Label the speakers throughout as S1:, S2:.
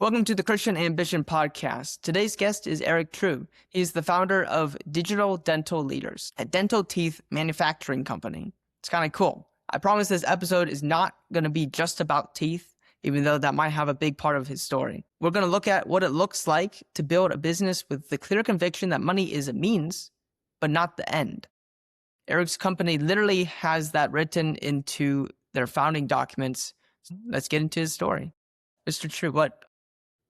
S1: Welcome to the Christian Ambition Podcast. Today's guest is Eric True. He's the founder of Digital Dental Leaders, a dental teeth manufacturing company. It's kind of cool. I promise this episode is not going to be just about teeth, even though that might have a big part of his story. We're going to look at what it looks like to build a business with the clear conviction that money is a means, but not the end. Eric's company literally has that written into their founding documents. Let's get into his story. Mr. True,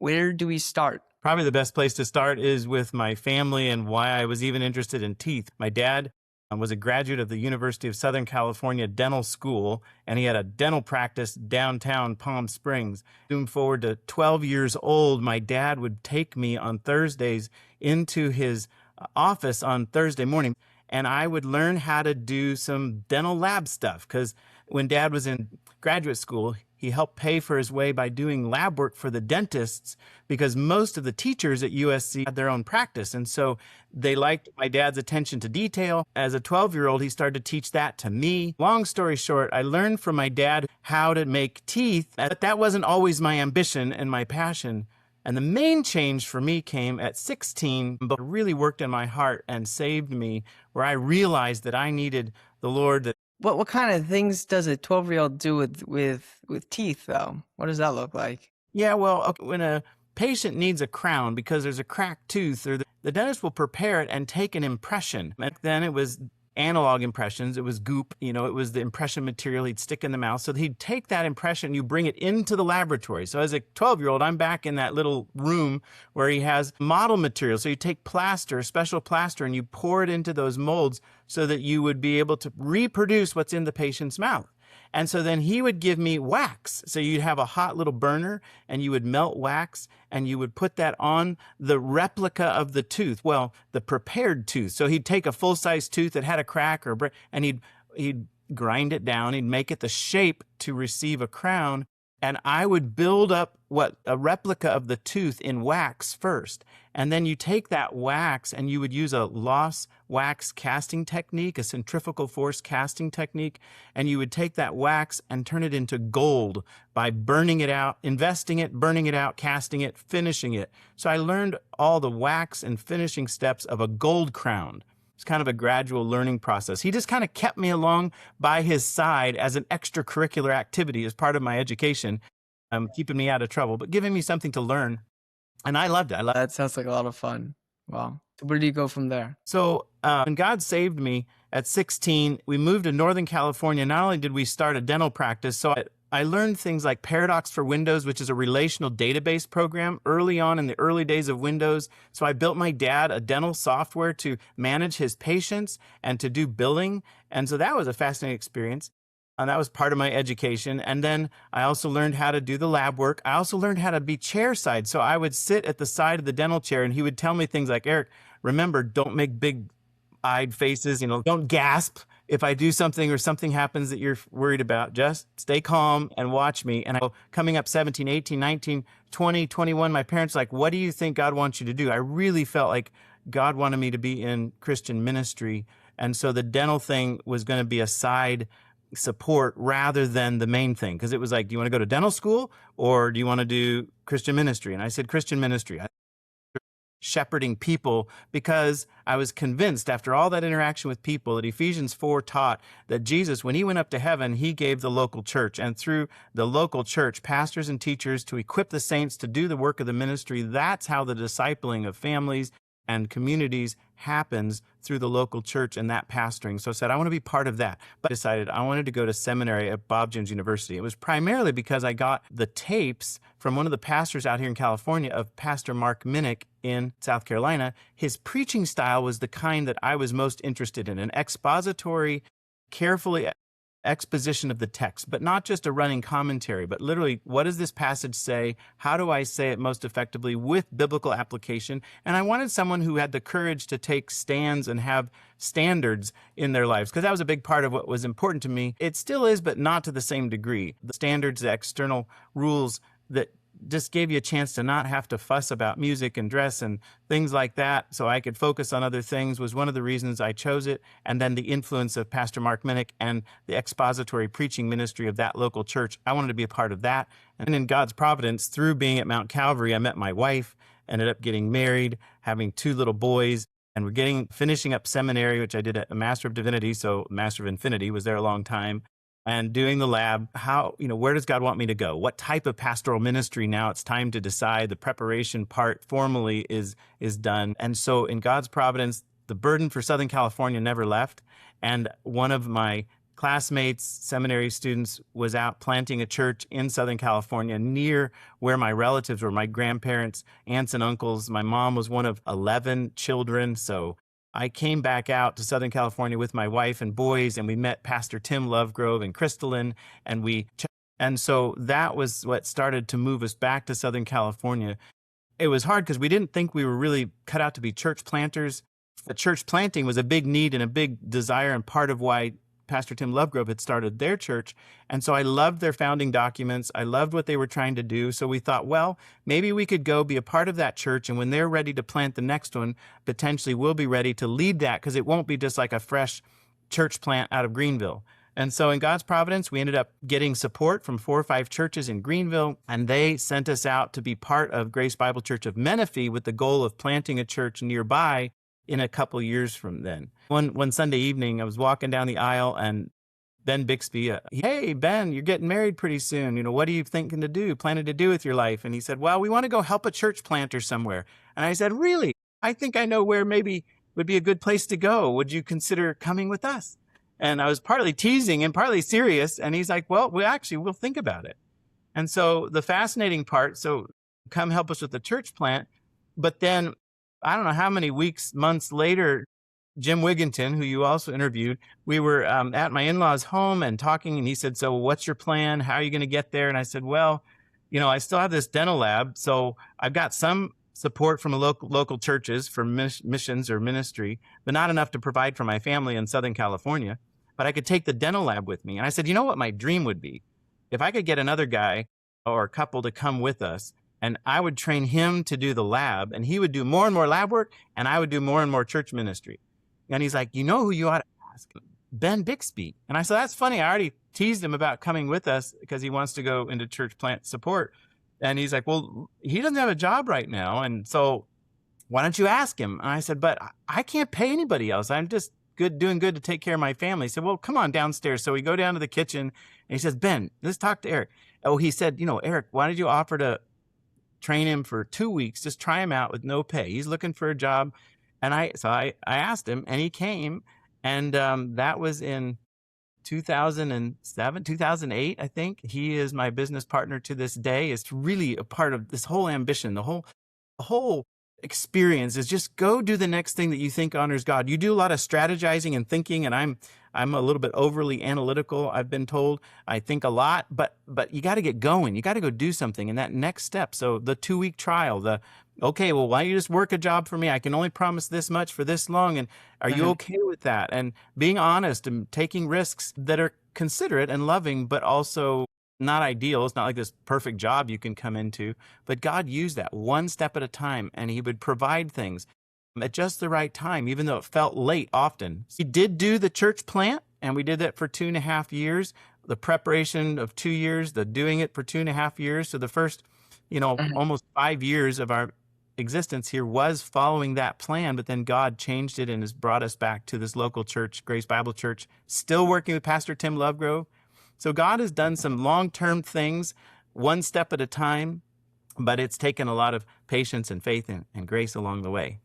S1: where do we start?
S2: Probably the best place to start is with my family and why I was even interested in teeth. My dad was a graduate of the University of Southern California Dental School, and he had a dental practice downtown Palm Springs. Zoom forward to 12 years old, my dad would take me on Thursdays into his office on Thursday morning, and I would learn how to do some dental lab stuff, because when Dad was in graduate school, he helped pay for his way by doing lab work for the dentists, because most of the teachers at USC had their own practice. And so they liked my dad's attention to detail. As a 12-year-old, he started to teach that to me. Long story short, I learned from my dad how to make teeth, but that wasn't always my ambition and my passion. And the main change for me came at 16, but really worked in my heart and saved me, where I realized that I needed the Lord. That
S1: What kind of things does a 12-year-old do with teeth, though? What does that look like?
S2: Yeah, well, when a patient needs a crown because there's a cracked tooth, or the dentist will prepare it and take an impression. Back then it was analog impressions. It was goop, it was the impression material he'd stick in the mouth. So he'd take that impression, you bring it into the laboratory. So as a 12-year-old, I'm back in that little room where he has model material. So you take plaster, special plaster, and you pour it into those molds so that you would be able to reproduce what's in the patient's mouth. And so then he would give me wax. So you'd have a hot little burner and you would melt wax and you would put that on the replica of the tooth. Well, the prepared tooth. So he'd take a full-size tooth that had a crack and he'd grind it down. He'd make it the shape to receive a crown. And I would build up a replica of the tooth in wax first. And then you take that wax and you would use a loss wax casting technique, a centrifugal force casting technique. And you would take that wax and turn it into gold by burning it out, investing it, burning it out, casting it, finishing it. So I learned all the wax and finishing steps of a gold crown. It's kind of a gradual learning process. He just kind of kept me along by his side as an extracurricular activity as part of my education, keeping me out of trouble, but giving me something to learn. And I loved it.
S1: That sounds like a lot of fun. Wow. So where do you go from there?
S2: So when God saved me at 16, we moved to Northern California. Not only did we start a dental practice, so I learned things like Paradox for Windows, which is a relational database program early on in the early days of Windows. So I built my dad a dental software to manage his patients and to do billing. And so that was a fascinating experience. And that was part of my education. And then I also learned how to do the lab work. I also learned how to be chair side. So I would sit at the side of the dental chair and he would tell me things like, Eric, remember, don't make big-eyed faces, don't gasp if I do something or something happens that you're worried about. Just stay calm and watch me. And coming up 17, 18, 19, 20, 21, my parents were like, what do you think God wants you to do? I really felt like God wanted me to be in Christian ministry. And so the dental thing was going to be a side support rather than the main thing. Because it was like, do you want to go to dental school or do you want to do Christian ministry? And I said Christian ministry. Shepherding people, because I was convinced after all that interaction with people that Ephesians 4 taught that Jesus, when he went up to heaven, he gave the local church, and through the local church, pastors and teachers to equip the saints to do the work of the ministry. That's how the discipling of families and communities happens, through the local church and that pastoring. So I said, I want to be part of that. But I decided I wanted to go to seminary at Bob Jones University. It was primarily because I got the tapes from one of the pastors out here in California of Pastor Mark Minnick in South Carolina. His preaching style was the kind that I was most interested in, an expository, carefully exposition of the text, but not just a running commentary, but literally, what does this passage say? How do I say it most effectively with biblical application? And I wanted someone who had the courage to take stands and have standards in their lives, because that was a big part of what was important to me. It still is, but not to the same degree. The standards, the external rules that just gave you a chance to not have to fuss about music and dress and things like that, so I could focus on other things, was one of the reasons I chose it. And then the influence of Pastor Mark Minnick and the expository preaching ministry of that local church, I wanted to be a part of that. And in God's providence, through being at Mount Calvary, I met my wife, ended up getting married, having 2 little boys, and we're finishing up seminary, which I did a Master of Divinity, so Master of Infinity, was there a long time, and doing the lab. Where does God want me to go? What type of pastoral ministry? Now it's time to decide. The preparation part formally is done. And so in God's providence, the burden for Southern California never left. And one of my classmates, seminary students, was out planting a church in Southern California near where my relatives were, my grandparents, aunts and uncles. My mom was one of 11 children. So I came back out to Southern California with my wife and boys, and we met Pastor Tim Lovegrove and Crystalline, and so that was what started to move us back to Southern California. It was hard because we didn't think we were really cut out to be church planters. But church planting was a big need and a big desire, and part of why Pastor Tim Lovegrove had started their church. And so I loved their founding documents. I loved what they were trying to do. So we thought, well, maybe we could go be a part of that church. And when they're ready to plant the next one, potentially we'll be ready to lead that, because it won't be just like a fresh church plant out of Greenville. And so in God's providence, we ended up getting support from 4 or 5 churches in Greenville, and they sent us out to be part of Grace Bible Church of Menifee with the goal of planting a church nearby in a couple years from then. One Sunday evening, I was walking down the aisle, and Ben Bixby, hey, Ben, you're getting married pretty soon. What are you planning to do with your life? And he said, well, we want to go help a church planter somewhere. And I said, really? I think I know where maybe would be a good place to go. Would you consider coming with us? And I was partly teasing and partly serious. And he's like, well, we'll think about it. And so the fascinating part, so come help us with the church plant. But then I don't know how many weeks, months later, Jim Wigginton, who you also interviewed, we were at my in-laws' home and talking, and he said, so what's your plan? How are you going to get there? And I said, well, I still have this dental lab, so I've got some support from local churches for missions or ministry, but not enough to provide for my family in Southern California. But I could take the dental lab with me. And I said, you know what my dream would be? If I could get another guy or a couple to come with us, and I would train him to do the lab, and he would do more and more lab work, and I would do more and more church ministry. And he's like, who you ought to ask? Ben Bixby. And I said, that's funny. I already teased him about coming with us because he wants to go into church plant support. And he's like, well, he doesn't have a job right now. And so why don't you ask him? And I said, but I can't pay anybody else. I'm just doing good to take care of my family. He said, well, come on downstairs. So we go down to the kitchen, and he says, Ben, let's talk to Eric. Oh, he said, Eric, why did you offer to train him for 2 weeks? Just try him out with no pay. He's looking for a job. And I asked him, and he came, and that was in 2007, 2008, I think. He is my business partner to this day. It's really a part of this whole ambition. The whole experience is just go do the next thing that you think honors God. You do a lot of strategizing and thinking, and I'm a little bit overly analytical, I've been told. I think a lot, but you got to get going. You got to go do something in that next step. So the 2-week trial, okay, well, why don't you just work a job for me? I can only promise this much for this long. And are you okay with that? And being honest and taking risks that are considerate and loving, but also not ideal. It's not like this perfect job you can come into, but God used that one step at a time, and he would provide things at just the right time, even though it felt late often. He did do the church plant, and we did that for 2.5 years, the preparation of 2 years, the doing it for 2.5 years. So the first, almost 5 years of our existence here was following that plan, but then God changed it and has brought us back to this local church, Grace Bible Church, still working with Pastor Tim Lovegrove. So God has done some long-term things, one step at a time, but it's taken a lot of patience and faith and grace along the way.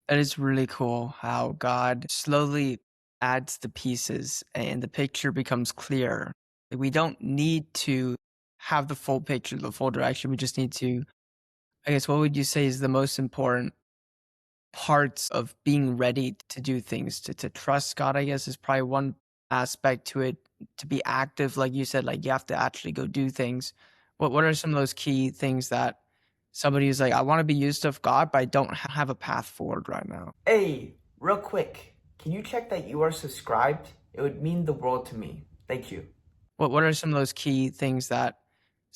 S1: That is really cool how God slowly adds the pieces and the picture becomes clear. We don't need to have the full picture, the full direction. We just need to, I guess, what would you say is the most important parts of being ready to do things, to trust God, I guess, is probably one aspect to it. To be active, like you said, like you have to actually go do things. What are some of those key things that somebody who's like, I want to be used of God, but I don't have a path forward right now?
S3: Hey, real quick, can you check that you are subscribed? It would mean the world to me. Thank you.
S1: What are some of those key things that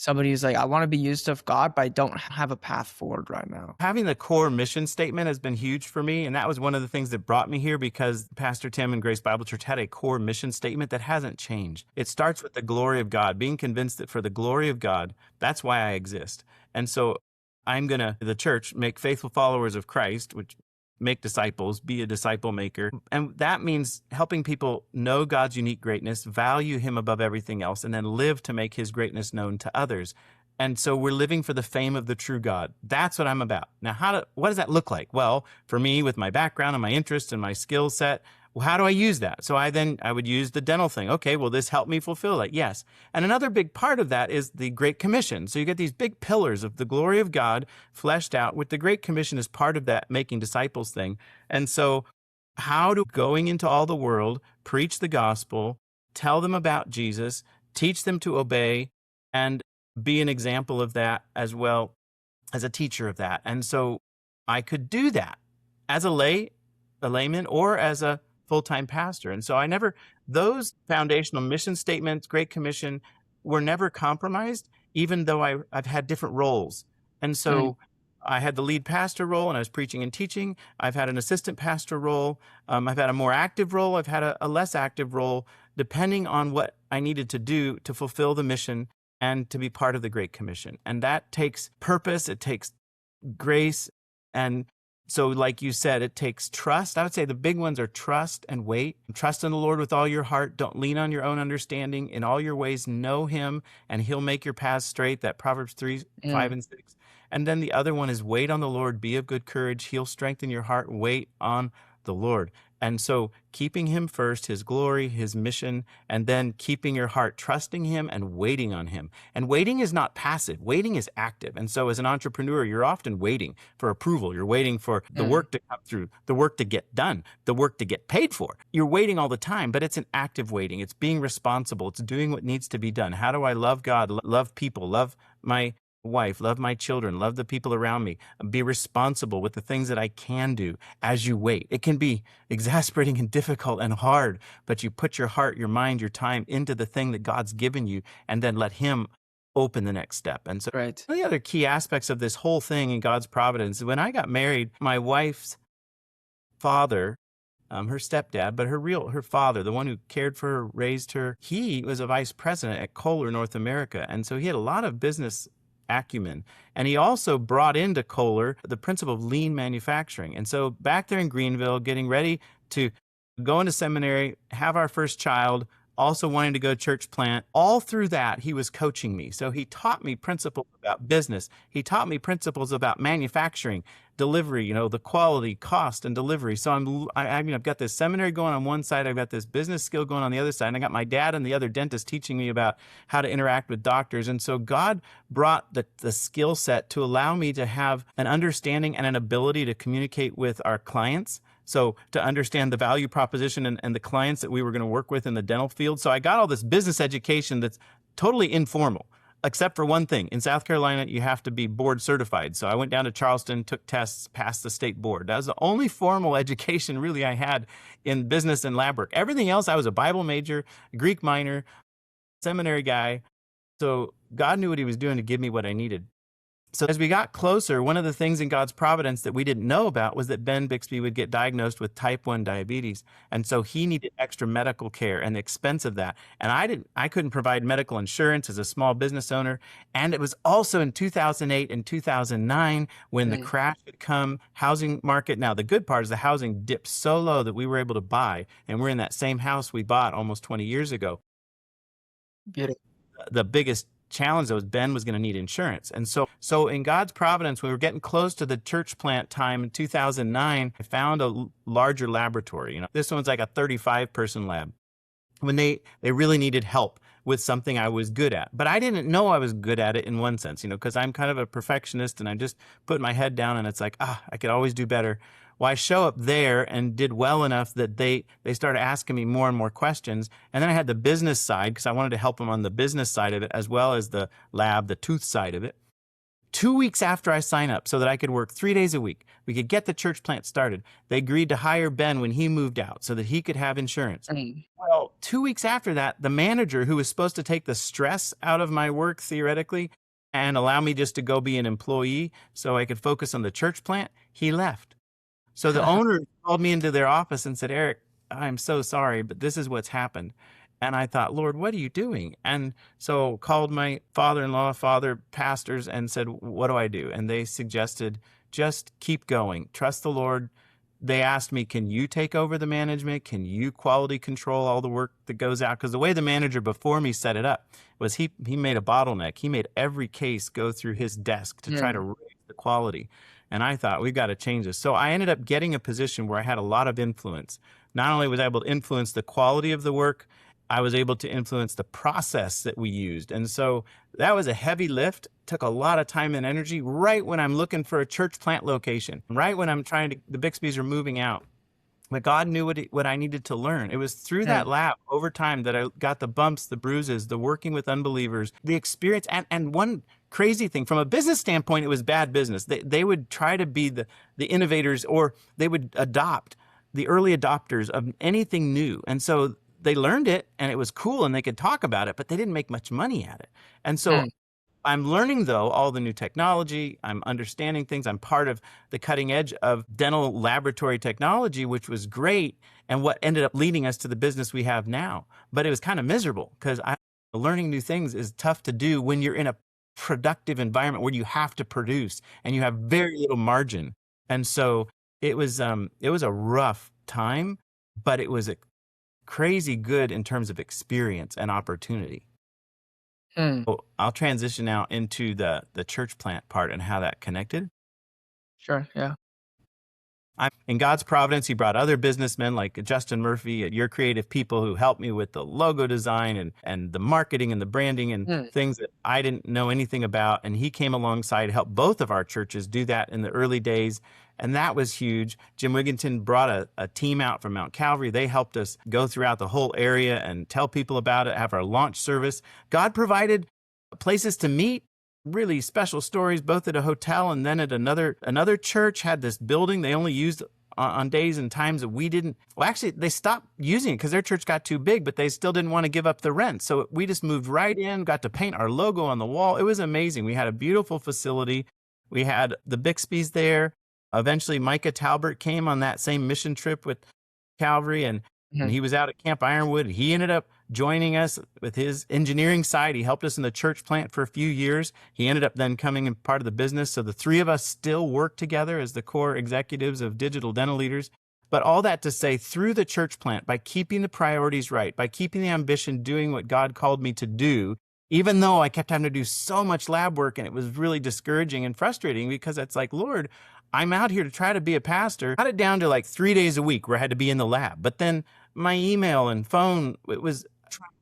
S1: somebody who's like, I want to be used of God, but I don't have a path forward right now?
S2: Having the core mission statement has been huge for me. And that was one of the things that brought me here, because Pastor Tim and Grace Bible Church had a core mission statement that hasn't changed. It starts with the glory of God, being convinced that for the glory of God, that's why I exist. And so I'm going to, the church, make faithful followers of Christ, which make disciples, be a disciple maker. And that means helping people know God's unique greatness, value him above everything else, and then live to make his greatness known to others. And so we're living for the fame of the true God. That's what I'm about. Now, what does that look like? Well, for me, with my background and my interests and my skill set, well, how do I use that? So I would use the dental thing. Okay, will this help me fulfill that? Yes. And another big part of that is the Great Commission. So you get these big pillars of the glory of God fleshed out, with the Great Commission as part of that making disciples thing. And so how do going into all the world, preach the gospel, tell them about Jesus, teach them to obey, and be an example of that as well as a teacher of that. And so I could do that as a layman, or as a full-time pastor. And so those foundational mission statements, Great Commission, were never compromised, even though I've had different roles. And so I had the lead pastor role, and I was preaching and teaching. I've had an assistant pastor role. I've had a more active role. I've had a less active role, depending on what I needed to do to fulfill the mission and to be part of the Great Commission. And that takes purpose, it takes grace. And so, like you said, it takes trust. I would say the big ones are trust and wait. Trust in the Lord with all your heart. Don't lean on your own understanding. In all your ways, know him, and he'll make your paths straight. That Proverbs 3, 5, and 6. And then the other one is wait on the Lord, be of good courage. He'll strengthen your heart. Wait on the Lord. And so keeping him first, his glory, his mission, and then keeping your heart, trusting him and waiting on him. And waiting is not passive. Waiting is active. And so as an entrepreneur, you're often waiting for approval. You're waiting for the work to come through, the work to get done, the work to get paid for. You're waiting all the time, but it's an active waiting. It's being responsible. It's doing what needs to be done. How do I love God, love people, love my wife, love my children, love the people around me, be responsible with the things that I can do as you wait. It can be exasperating and difficult and hard, but you put your heart, your mind, your time into the thing that God's given you, and then let him open the next step. And so one of the other key aspects of this whole thing in God's providence, when I got married, my wife's father, her stepdad, but her father, the one who cared for her, raised her, he was a vice president at Kohler, North America. And so he had a lot of business acumen. And he also brought into Kohler the principle of lean manufacturing. And so back there in Greenville, getting ready to go into seminary, have our first child, also wanting to go church plant, all through that, he was coaching me. So he taught me principles about business. He taught me principles about manufacturing, delivery, the quality, cost, and delivery. So I've got this seminary going on one side. I've got this business skill going on the other side. And I got my dad and the other dentist teaching me about how to interact with doctors. And so God brought the skill set to allow me to have an understanding and an ability to communicate with our clients. So to understand the value proposition and the clients that we were going to work with in the dental field. So I got all this business education that's totally informal, except for one thing. In South Carolina, you have to be board certified. So I went down to Charleston, took tests, passed the state board. That was the only formal education really I had in business and lab work. Everything else, I was a Bible major, Greek minor, seminary guy. So God knew what he was doing to give me what I needed. So as we got closer, one of the things in God's providence that we didn't know about was that Ben Bixby would get diagnosed with type 1 diabetes. And so he needed extra medical care and the expense of that. And I couldn't provide medical insurance as a small business owner. And it was also in 2008 and 2009 when the crash had come, housing market. Now, the good part is the housing dipped so low that we were able to buy. And we're in that same house we bought almost 20 years ago.
S1: Beautiful.
S2: The biggest challenge was Ben was going to need insurance. And so in God's providence, we were getting close to the church plant time in 2009. I found a larger laboratory. This one's like a 35-person lab. When they really needed help with something I was good at. But I didn't know I was good at it in one sense, because I'm kind of a perfectionist and I just put my head down and it's like, I could always do better. Well, I show up there and did well enough that they started asking me more and more questions. And then I had the business side because I wanted to help them on the business side of it as well as the lab, the tooth side of it. 2 weeks after I sign up so that I could work 3 days a week, we could get the church plant started. They agreed to hire Ben when he moved out so that he could have insurance. Well, 2 weeks after that, the manager who was supposed to take the stress out of my work theoretically and allow me just to go be an employee so I could focus on the church plant, he left. So the owner called me into their office and said, Eric, I'm so sorry, but this is what's happened. And I thought, Lord, what are you doing? And so called my father-in-law, pastors, and said, what do I do? And they suggested, just keep going. Trust the Lord. They asked me, can you take over the management? Can you quality control all the work that goes out? Because the way the manager before me set it up was he made a bottleneck. He made every case go through his desk to try to raise the quality. And I thought, we've got to change this. So I ended up getting a position where I had a lot of influence. Not only was I able to influence the quality of the work, I was able to influence the process that we used. And so that was a heavy lift, took a lot of time and energy right when I'm looking for a church plant location, right when I'm the Bixby's are moving out. But God knew what I needed to learn. It was through that lab over time that I got the bumps, the bruises, the working with unbelievers, the experience. And one crazy thing, from a business standpoint, it was bad business. They would try to be the innovators, or they would adopt the early adopters of anything new. And so they learned it and it was cool and they could talk about it, but they didn't make much money at it. And so I'm learning, though, all the new technology. I'm understanding things. I'm part of the cutting edge of dental laboratory technology, which was great, and what ended up leading us to the business we have now. But it was kind of miserable because learning new things is tough to do when you're in a productive environment where you have to produce and you have very little margin. And so it was a rough time, but it was a crazy good in terms of experience and opportunity. So I'll transition now into the church plant part and how that connected.
S1: Sure, yeah.
S2: In God's providence, he brought other businessmen like Justin Murphy at Your Creative People who helped me with the logo design and the marketing and the branding and things that I didn't know anything about. And he came alongside to help both of our churches do that in the early days. And that was huge. Jim Wigginton brought a team out from Mount Calvary. They helped us go throughout the whole area and tell people about it, have our launch service. God provided places to meet. Really special stories, both at a hotel and then at another church had this building they only used on days and times that we didn't. Well, actually, they stopped using it because their church got too big, but they still didn't want to give up the rent. So we just moved right in, got to paint our logo on the wall. It was amazing. We had a beautiful facility. We had the Bixby's there. Eventually, Micah Talbert came on that same mission trip with Calvary, and he was out at Camp Ironwood. He ended up joining us with his engineering side. He helped us in the church plant for a few years. He ended up then coming in part of the business. So the three of us still work together as the core executives of Digital Dental Leaders. But all that to say, through the church plant, by keeping the priorities right, by keeping the ambition, doing what God called me to do, even though I kept having to do so much lab work and it was really discouraging and frustrating because it's like, Lord, I'm out here to try to be a pastor. I got it down to like 3 days a week where I had to be in the lab. But then my email and phone, it was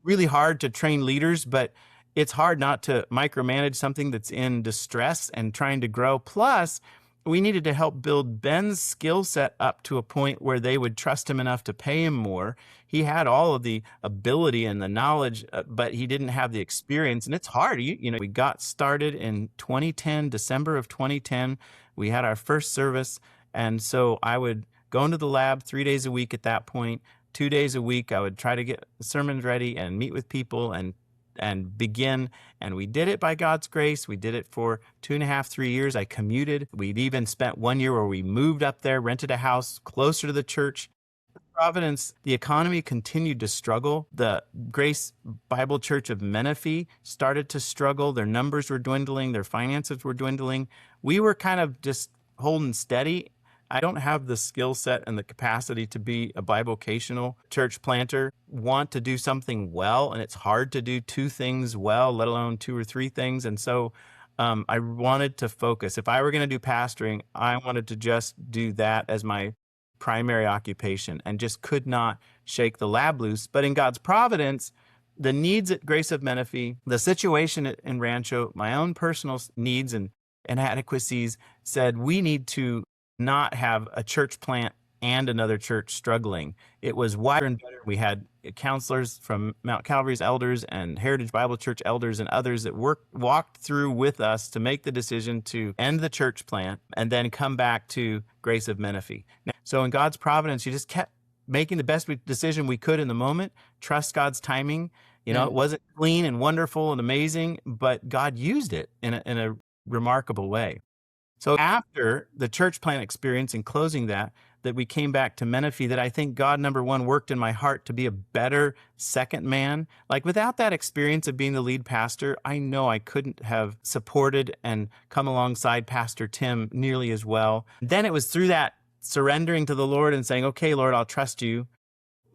S2: really hard to train leaders, but it's hard not to micromanage something that's in distress and trying to grow. Plus, we needed to help build Ben's skill set up to a point where they would trust him enough to pay him more. He had all of the ability and the knowledge, but he didn't have the experience. And it's hard. We got started in 2010, December of 2010. We had our first service. And so I would go into the lab 3 days a week at that point. 2 days a week, I would try to get sermons ready and meet with people and begin. And we did it by God's grace. We did it for 2.5, 3 years. I commuted. We'd even spent 1 year where we moved up there, rented a house closer to the church. Providence, the economy continued to struggle. The Grace Bible Church of Menifee started to struggle. Their numbers were dwindling. Their finances were dwindling. We were kind of just holding steady. I don't have the skill set and the capacity to be a bivocational church planter. Want to do something well, and it's hard to do two things well, let alone two or three things. And so I wanted to focus. If I were going to do pastoring, I wanted to just do that as my primary occupation and just could not shake the lab loose. But in God's providence, the needs at Grace of Menifee, the situation in Rancho, my own personal needs and inadequacies said we need to not have a church plant and another church struggling. It was wider and better. We had counselors from Mount Calvary's elders and Heritage Bible Church elders and others that walked through with us to make the decision to end the church plant and then come back to Grace of Menifee. So in God's providence, you just kept making the best decision we could in the moment, trust God's timing.
S1: Yeah.
S2: It wasn't clean and wonderful and amazing, but God used it in a remarkable way. So after the church plant experience and closing that we came back to Menifee, that I think God, number one, worked in my heart to be a better second man. Like without that experience of being the lead pastor, I know I couldn't have supported and come alongside Pastor Tim nearly as well. Then it was through that surrendering to the Lord and saying, okay, Lord, I'll trust you.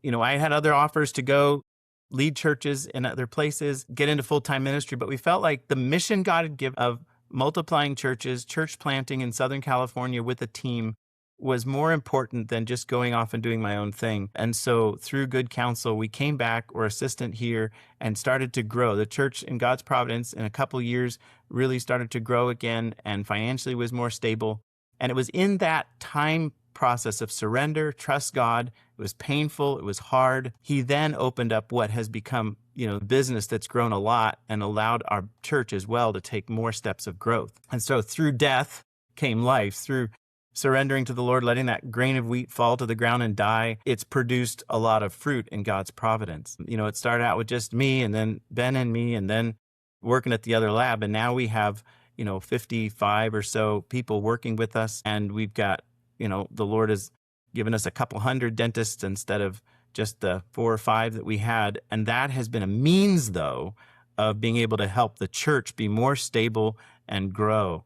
S2: I had other offers to go lead churches in other places, get into full-time ministry, but we felt like the mission God had given of multiplying churches, church planting in Southern California with a team was more important than just going off and doing my own thing. And so through good counsel, we came back, we're assistant here, and started to grow. The church in God's providence in a couple of years really started to grow again and financially was more stable. And it was in that time process of surrender, trust God. It was painful. It was hard. He then opened up what has become, business that's grown a lot and allowed our church as well to take more steps of growth. And so through death came life. Through surrendering to the Lord, letting that grain of wheat fall to the ground and die, it's produced a lot of fruit in God's providence. It started out with just me and then Ben and me and then working at the other lab. And now we have, 55 or so people working with us. And we've got, the Lord has given us a couple hundred dentists instead of just the 4 or 5 that we had. And that has been a means, though, of being able to help the church be more stable and grow.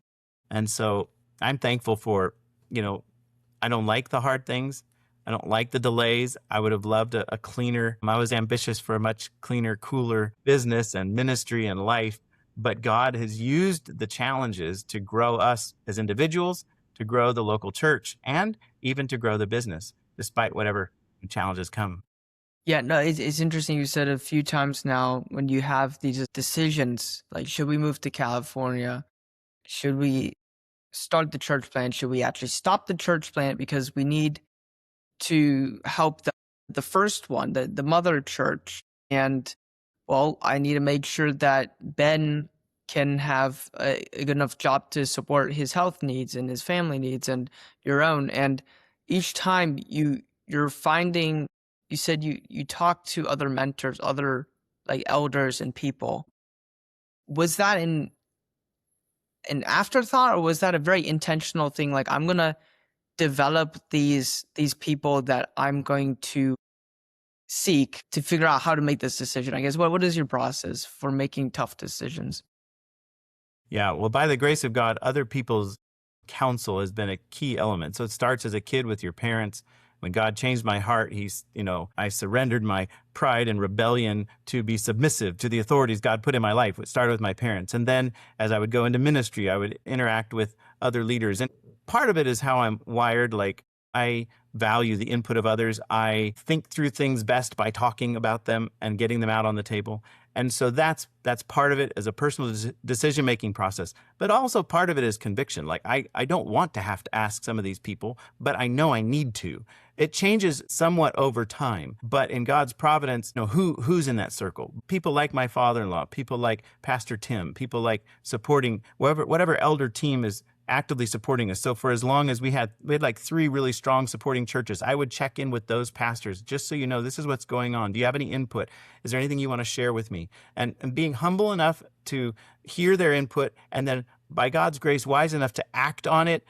S2: And so I'm thankful for, I don't like the hard things. I don't like the delays. I would have loved a cleaner, I was ambitious for a much cleaner, cooler business and ministry and life. But God has used the challenges to grow us as individuals, to grow the local church, and even to grow the business, despite whatever challenges come.
S1: Yeah, no, it's interesting. You said a few times now when you have these decisions, like, should we move to California? Should we start the church plant? Should we actually stop the church plant because we need to help the first one, the mother church? And, well, I need to make sure that Ben can have a good enough job to support his health needs and his family needs and your own. And each time you're finding, you said you talk to other mentors, other like elders and people. Was that an afterthought, or was that a very intentional thing? Like, I'm gonna develop these people that I'm going to seek to figure out how to make this decision. I guess what is your process for making tough decisions?
S2: Yeah, well, by the grace of God, other people's counsel has been a key element. So it starts as a kid with your parents. When God changed my heart, I surrendered my pride and rebellion to be submissive to the authorities God put in my life. It started with my parents. And then as I would go into ministry, I would interact with other leaders. And part of it is how I'm wired. Like, I value the input of others. I think through things best by talking about them and getting them out on the table. And so that's part of it as a personal decision-making process. But also part of it is conviction. Like, I don't want to have to ask some of these people, but I know I need to. It changes somewhat over time, but in God's providence, who's in that circle? People like my father-in-law, people like Pastor Tim, people like supporting whatever elder team is actively supporting us. So for as long as we had like 3 really strong supporting churches, I would check in with those pastors just so this is what's going on. Do you have any input? Is there anything you want to share with me? And being humble enough to hear their input, and then by God's grace, wise enough to act on it.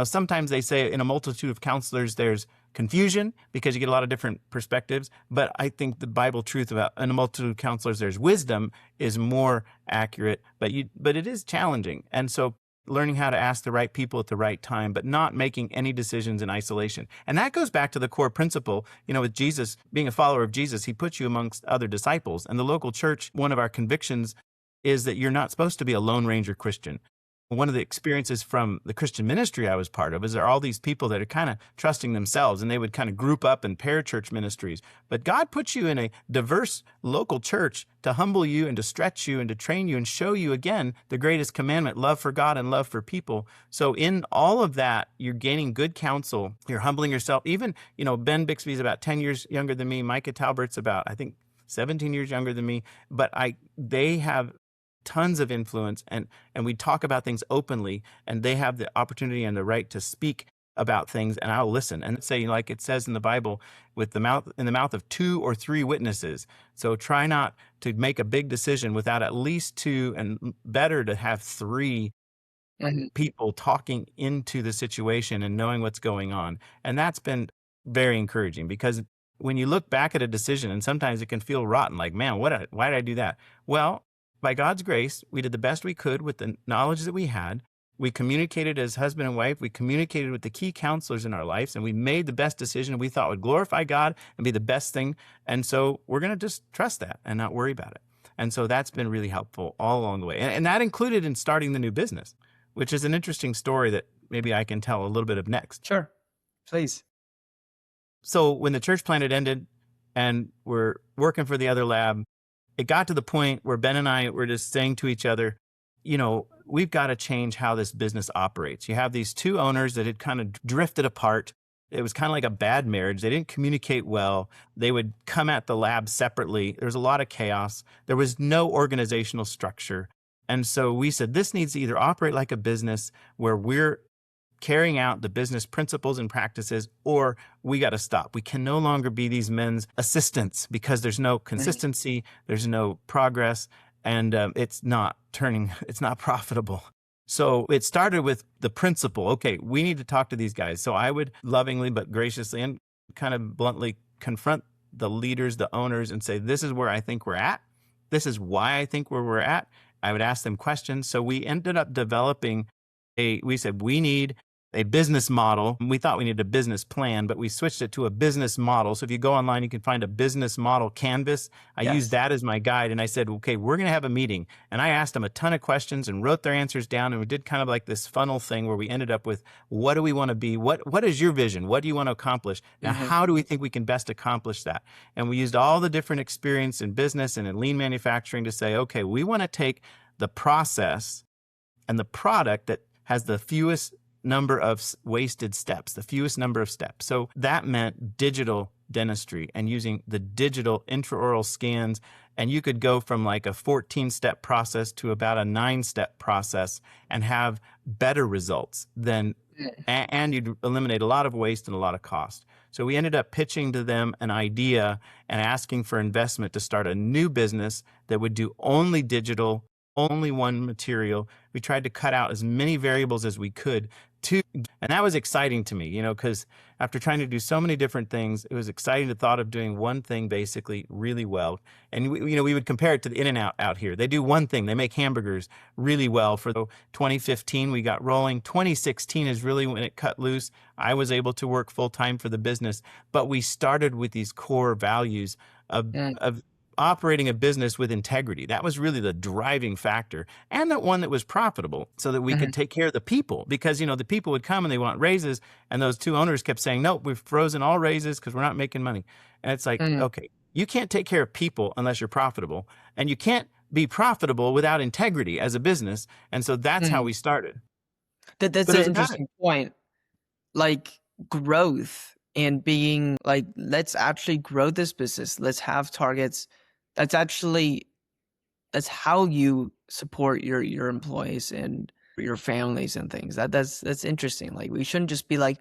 S2: Sometimes they say in a multitude of counselors, there's confusion because you get a lot of different perspectives. But I think the Bible truth about in a multitude of counselors, there's wisdom is more accurate, but it is challenging. And so learning how to ask the right people at the right time, but not making any decisions in isolation. And that goes back to the core principle, with Jesus, being a follower of Jesus, he puts you amongst other disciples. And the local church, one of our convictions is that you're not supposed to be a Lone Ranger Christian. One of the experiences from the Christian ministry I was part of is there are all these people that are kind of trusting themselves, and they would kind of group up in parachurch ministries. But God puts you in a diverse local church to humble you and to stretch you and to train you and show you, again, the greatest commandment, love for God and love for people. So in all of that, you're gaining good counsel. You're humbling yourself. Even, Ben Bixby is about 10 years younger than me. Micah Talbert's about, I think, 17 years younger than me. But they have tons of influence, and we talk about things openly, and they have the opportunity and the right to speak about things and I'll listen. And say, like it says in the Bible, with the mouth in the mouth of 2 or 3 witnesses. So try not to make a big decision without at least 2, and better to have 3
S1: Mhm.
S2: people talking into the situation and knowing what's going on. And that's been very encouraging, because when you look back at a decision, and sometimes it can feel rotten, like, man, why did I do that? Well, by God's grace, we did the best we could with the knowledge that we had. We communicated as husband and wife. We communicated with the key counselors in our lives, and we made the best decision we thought would glorify God and be the best thing. And so we're going to just trust that and not worry about it. And so that's been really helpful all along the way. And that included in starting the new business, which is an interesting story that maybe I can tell a little bit of next.
S1: Sure. Please.
S2: So when the church plant had ended and we're working for the other lab, it got to the point where Ben and I were just saying to each other, we've got to change how this business operates. You have these 2 owners that had kind of drifted apart. It was kind of like a bad marriage. They didn't communicate well. They would come at the lab separately. There was a lot of chaos. There was no organizational structure. And so we said, this needs to either operate like a business where we're carrying out the business principles and practices, or we got to stop. We can no longer be these men's assistants, because there's no consistency, there's no progress, and it's not profitable. So it started with the principle, okay, we need to talk to these guys. So I would lovingly but graciously and kind of bluntly confront the leaders, the owners, and say, this is where I think we're at. This is why I think where we're at. I would ask them questions. So we ended up developing we said, we need a business model. We thought we needed a business plan, but we switched it to a business model. So if you go online, you can find a business model canvas. I used that as my guide. And I said, okay, we're going to have a meeting. And I asked them a ton of questions and wrote their answers down. And we did kind of like this funnel thing where we ended up with, what do we want to be? What is your vision? What do you want to accomplish? Now, how do we think we can best accomplish that? And we used all the different experience in business and in lean manufacturing to say, okay, we want to take the process and the product that has the fewest number of wasted steps, the fewest number of steps. So that meant digital dentistry and using the digital intraoral scans. And you could go from like a 14-step process to about a 9-step process and have better results than, and you'd eliminate a lot of waste and a lot of cost. So we ended up pitching to them an idea and asking for investment to start a new business that would do only digital, only one material. We tried to cut out as many variables as we could and that was exciting to me, because after trying to do so many different things, it was exciting to thought of doing one thing basically really well. And we would compare it to the In-N-Out out here. They do one thing. They make hamburgers really well. For 2015, we got rolling. 2016 is really when it cut loose. I was able to work full time for the business, but we started with these core values of operating a business with integrity. That was really the driving factor, and that one that was profitable, so that we could take care of the people. Because, the people would come and they want raises, and those 2 owners kept saying, no, we've frozen all raises because we're not making money. And it's like, okay, you can't take care of people unless you're profitable, and you can't be profitable without integrity as a business. And so that's how we started.
S1: That's an interesting point. Like growth and being like, let's actually grow this business. Let's have targets. That's how you support your employees and your families and things. That's interesting. Like, we shouldn't just be like,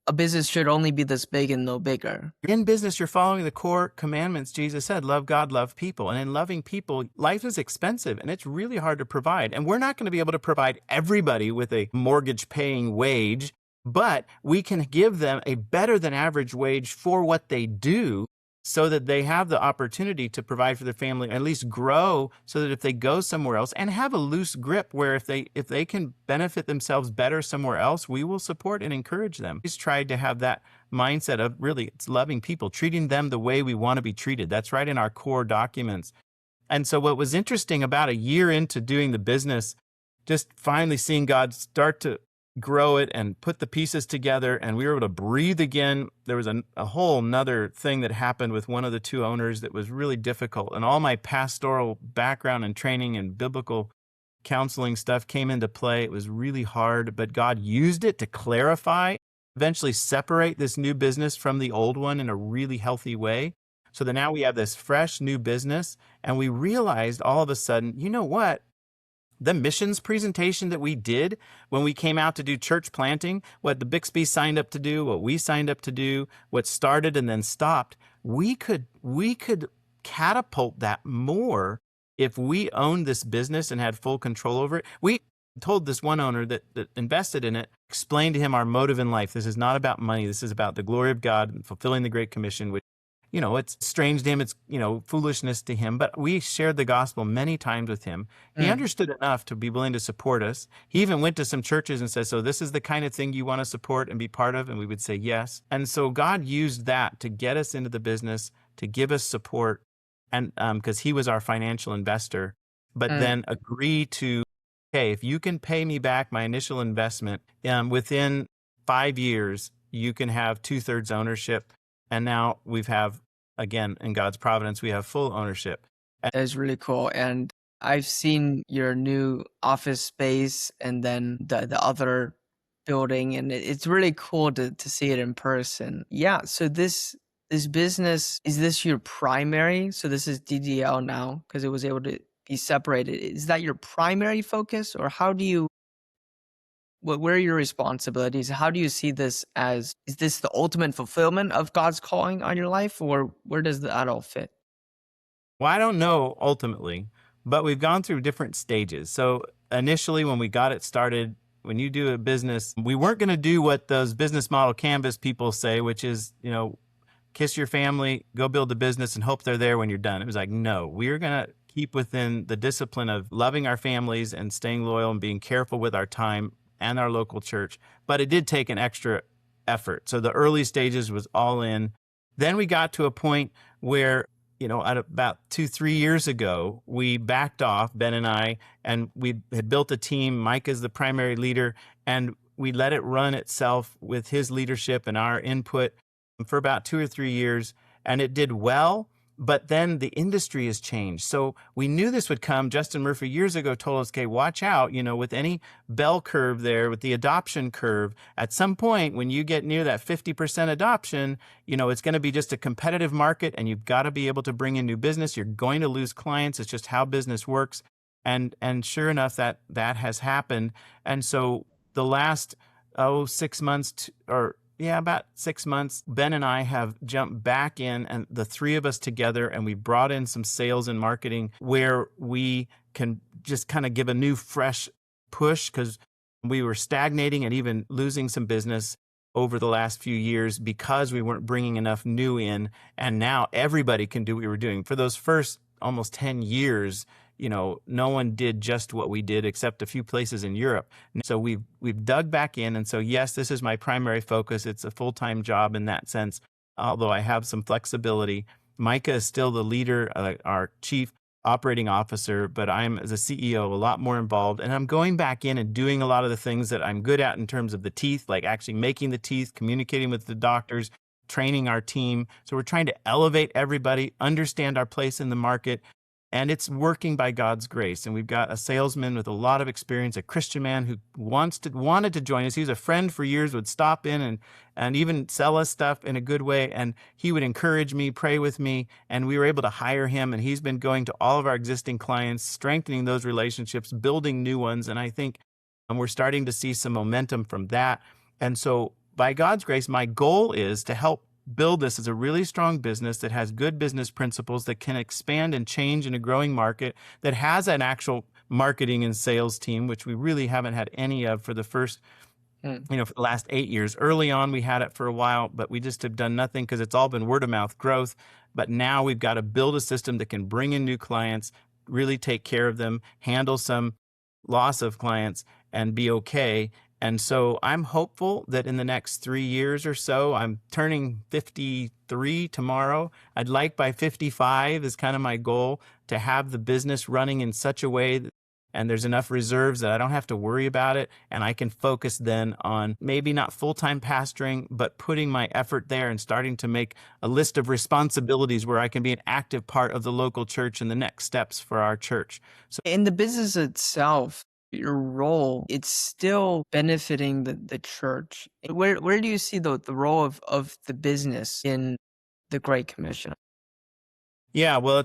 S1: a business should only be this big and no bigger.
S2: In business, you're following the core commandments. Jesus said, love God, love people. And in loving people, life is expensive and it's really hard to provide. And we're not going to be able to provide everybody with a mortgage paying wage, but we can give them a better than average wage for what they do, so that they have the opportunity to provide for their family, at least grow, so that if they go somewhere else, and have a loose grip where if they can benefit themselves better somewhere else, we will support and encourage them. We've tried to have that mindset of really, it's loving people, treating them the way we want to be treated. That's right in our core documents. And so what was interesting about a year into doing the business, just finally seeing God start to grow it and put the pieces together, and we were able to breathe again. There was a whole nother thing that happened with one of the 2 owners that was really difficult, and all my pastoral background and training and biblical counseling stuff came into play. It was really hard, but God used it to clarify, eventually separate this new business from the old one in a really healthy way, so that now we have this fresh new business. And we realized all of a sudden, you know what? the missions presentation that we did when we came out to do church planting, what the Bixby signed up to do, what we signed up to do, what started and then stopped, we could catapult that more if we owned this business and had full control over it. We told this one owner that invested in it, explained to him our motive in life. This is not about money. This is about the glory of God and fulfilling the Great Commission, which, it's strange to him. It's, foolishness to him. But we shared the gospel many times with him. He understood enough to be willing to support us. He even went to some churches and said, so this is the kind of thing you want to support and be part of? And we would say yes. And so God used that to get us into the business, to give us support, and because he was our financial investor, but then agree to, okay, if you can pay me back my initial investment within 5 years, you can have 2/3 ownership. And now again, in God's providence, we have full ownership.
S1: That is really cool. And I've seen your new office space and then the other building, and it's really cool to see it in person. Yeah. So this business, is this your primary? So this is DDL now because it was able to be separated. Is that your primary focus, or where are your responsibilities? How do you see this is this the ultimate fulfillment of God's calling on your life, or where does that all fit?
S2: Well, I don't know ultimately, but we've gone through different stages. So initially, when we got it started, when you do a business, we weren't going to do what those business model canvas people say, which is, kiss your family, go build a business and hope they're there when you're done. It was like, no, we're going to keep within the discipline of loving our families and staying loyal and being careful with our time and our local church. But it did take an extra effort. So the early stages was all in. Then we got to a point where, at about 2-3 years ago, we backed off, Ben and I, and we had built a team. Mike is the primary leader, and we let it run itself with his leadership and our input for about 2 or 3 years, and it did well. But then the industry has changed. So we knew this would come. Justin Murphy years ago told us, okay, watch out, with any bell curve there, with the adoption curve, at some point when you get near that 50% adoption, it's going to be just a competitive market and you've got to be able to bring in new business. You're going to lose clients. It's just how business works. And sure enough, that has happened. And so the last, 6 months about 6 months, Ben and I have jumped back in, and the three of us together, and we brought in some sales and marketing where we can just kind of give a new, fresh push, because we were stagnating and even losing some business over the last few years because we weren't bringing enough new in. And now everybody can do what we were doing. For those first almost 10 years, no one did just what we did except a few places in Europe. So we've dug back in. And so, yes, this is my primary focus. It's a full-time job in that sense, although I have some flexibility. Micah is still the leader, our chief operating officer, but I'm, as a CEO, a lot more involved. And I'm going back in and doing a lot of the things that I'm good at in terms of the teeth, like actually making the teeth, communicating with the doctors, training our team. So we're trying to elevate everybody, understand our place in the market. And it's working by God's grace. And we've got a salesman with a lot of experience, a Christian man who wanted to join us. He was a friend for years, would stop in and even sell us stuff in a good way. And he would encourage me, pray with me. And we were able to hire him. And he's been going to all of our existing clients, strengthening those relationships, building new ones. And I think we're starting to see some momentum from that. And so by God's grace, my goal is to help build this as a really strong business that has good business principles, that can expand and change in a growing market, that has an actual marketing and sales team, which we really haven't had any of for the first, for the last 8 years. Early on, we had it for a while, but we just have done nothing because it's all been word of mouth growth. But now we've got to build a system that can bring in new clients, really take care of them, handle some loss of clients, and be okay. And so I'm hopeful that in the next 3 years or so, I'm turning 53 tomorrow. I'd like by 55 is kind of my goal, to have the business running in such a way that, and there's enough reserves that I don't have to worry about it. And I can focus then on maybe not full-time pastoring, but putting my effort there and starting to make a list of responsibilities where I can be an active part of the local church and the next steps for our church. So
S1: in the business itself, your role, it's still benefiting the church. Where do you see the role of the business in the Great Commission?
S2: yeah, well,